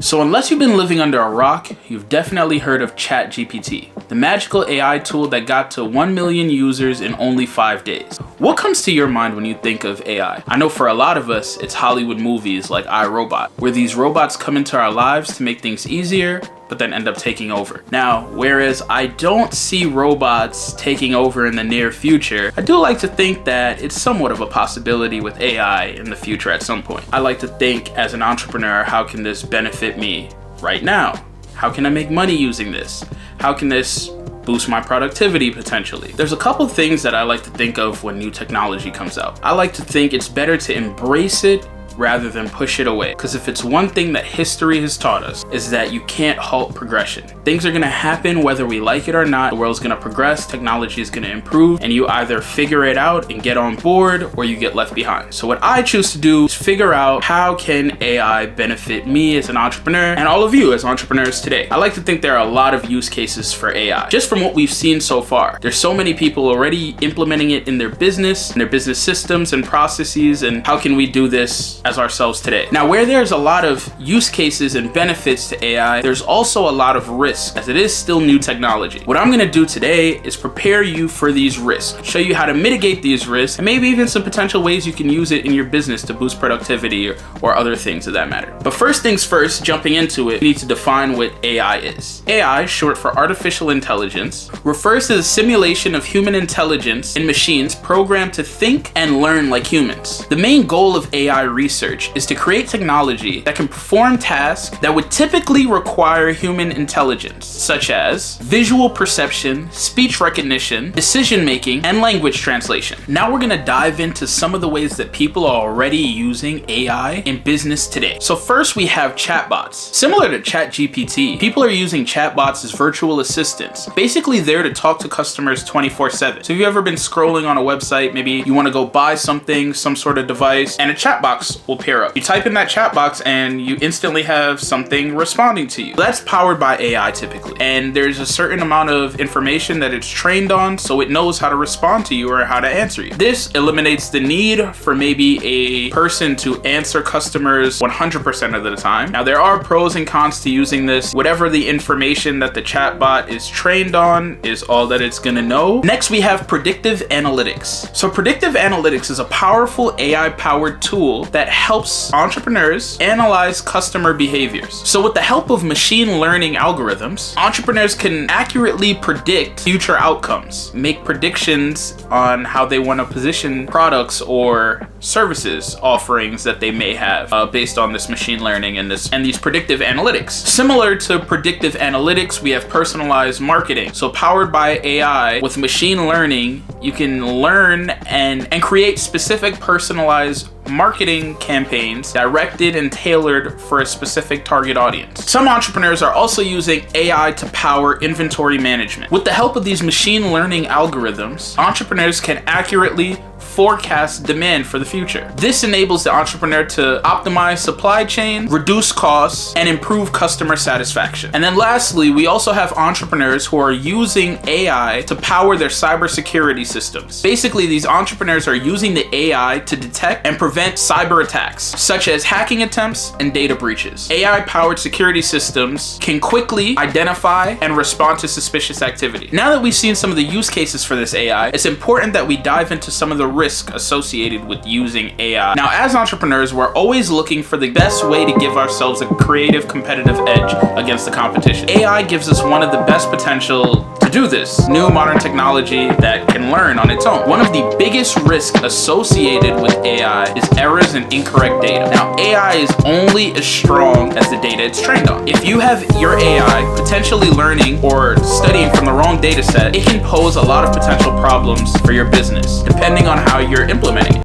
So unless you've been living under a rock, you've definitely heard of ChatGPT, the magical AI tool that got to 1 million users in only 5 days. What comes to your mind when you think of AI? I know for a lot of us, it's Hollywood movies like I, Robot, where these robots come into our lives to make things easier, but then end up taking over. Now, whereas I don't see robots taking over in the near future, I do like to think that it's somewhat of a possibility with AI in the future at some point. I like to think as an entrepreneur, how can this benefit me right now? How can I make money using this? How can this boost my productivity potentially? There's a couple things that I like to think of when new technology comes out. I like to think it's better to embrace it rather than push it away. Because if it's one thing that history has taught us, is that you can't halt progression. Things are gonna happen whether we like it or not. The world's gonna progress, technology is gonna improve, and you either figure it out and get on board, or you get left behind. So what I choose to do is figure out how can AI benefit me as an entrepreneur and all of you as entrepreneurs today. I like to think there are a lot of use cases for AI. Just from what we've seen so far, there's so many people already implementing it in their business systems and processes, and how can we do this as ourselves today? Now, where there's a lot of use cases and benefits to AI, there's also a lot of risk, as it is still new technology. What I'm gonna do today is prepare you for these risks, show you how to mitigate these risks, and maybe even some potential ways you can use it in your business to boost productivity or other things of that matter. But first things first, jumping into it, we need to define what AI is. AI, short for artificial intelligence, refers to the simulation of human intelligence in machines programmed to think and learn like humans. The main goal of AI research is to create technology that can perform tasks that would typically require human intelligence, such as visual perception, speech recognition, decision making, and language translation. Now we're gonna dive into some of the ways that people are already using AI in business today. So first we have chatbots. Similar to ChatGPT, people are using chatbots as virtual assistants, basically there to talk to customers 24/7. So have you ever been scrolling on a website, maybe you wanna go buy something, some sort of device, and a chat box will pair up. You type in that chat box and you instantly have something responding to you. That's powered by AI typically. And there's a certain amount of information that it's trained on, so it knows how to respond to you or how to answer you. This eliminates the need for maybe a person to answer customers 100% of the time. Now there are pros and cons to using this. Whatever the information that the chatbot is trained on is all that it's gonna know. Next we have predictive analytics. So predictive analytics is a powerful AI powered tool that helps entrepreneurs analyze customer behaviors. So with the help of machine learning algorithms, entrepreneurs can accurately predict future outcomes, make predictions on how they want to position products or services offerings that they may have based on this machine learning and these predictive analytics. Similar to predictive analytics, we have personalized marketing. So powered by AI with machine learning, you can learn and create specific personalized marketing campaigns directed and tailored for a specific target audience. Some entrepreneurs are also using AI to power inventory management. With the help of these machine learning algorithms, entrepreneurs can accurately forecast demand for the future. This enables the entrepreneur to optimize supply chain, reduce costs, and improve customer satisfaction. And then lastly, we also have entrepreneurs who are using AI to power their cybersecurity systems. Basically, these entrepreneurs are using the AI to detect and prevent cyber attacks, such as hacking attempts and data breaches. AI-powered security systems can quickly identify and respond to suspicious activity. Now that we've seen some of the use cases for this AI, it's important that we dive into some of the risk associated with using AI. Now, as entrepreneurs, we're always looking for the best way to give ourselves a creative competitive edge against the competition. AI gives us one of the best potential to do this. New modern technology that can learn on its own. One of the biggest risks associated with AI is errors and incorrect data. Now, AI is only as strong as the data it's trained on. If you have your AI potentially learning or studying from the wrong data set, it can pose a lot of potential problems for your business, depending on how you're implementing it.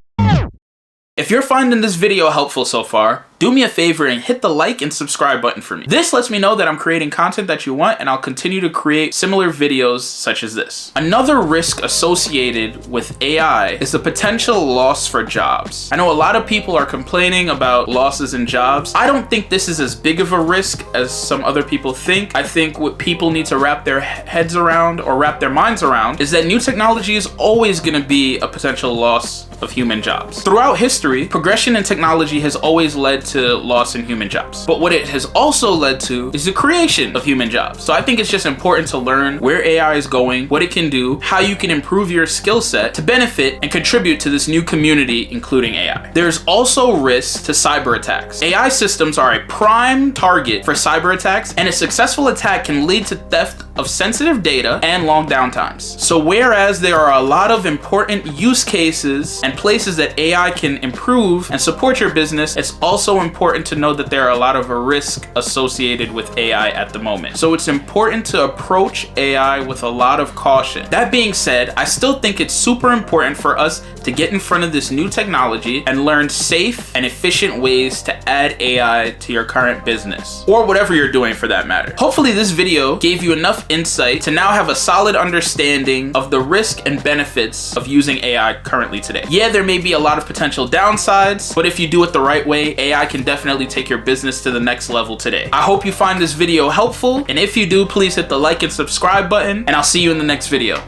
If you're finding this video helpful so far, do me a favor and hit the like and subscribe button for me. This lets me know that I'm creating content that you want, and I'll continue to create similar videos such as this. Another risk associated with AI is the potential loss for jobs. I know a lot of people are complaining about losses in jobs. I don't think this is as big of a risk as some other people think. I think what people need to wrap their heads around or wrap their minds around is that new technology is always gonna be a potential loss of human jobs. Throughout history, progression in technology has always led to loss in human jobs. But what it has also led to is the creation of human jobs. So I think it's just important to learn where AI is going, what it can do, how you can improve your skill set to benefit and contribute to this new community, including AI. There's also risks to cyber attacks. AI systems are a prime target for cyber attacks, and a successful attack can lead to theft of sensitive data and long downtimes. So whereas there are a lot of important use cases and places that AI can improve and support your business, it's also important to know that there are a lot of risks associated with AI at the moment. So it's important to approach AI with a lot of caution. That being said, I still think it's super important for us to get in front of this new technology and learn safe and efficient ways to add AI to your current business, or whatever you're doing for that matter. Hopefully this video gave you enough insight to now have a solid understanding of the risk and benefits of using AI currently today. Yeah, there may be a lot of potential downsides, but if you do it the right way, AI can definitely take your business to the next level today. I hope you find this video helpful, and if you do, please hit the like and subscribe button, and I'll see you in the next video.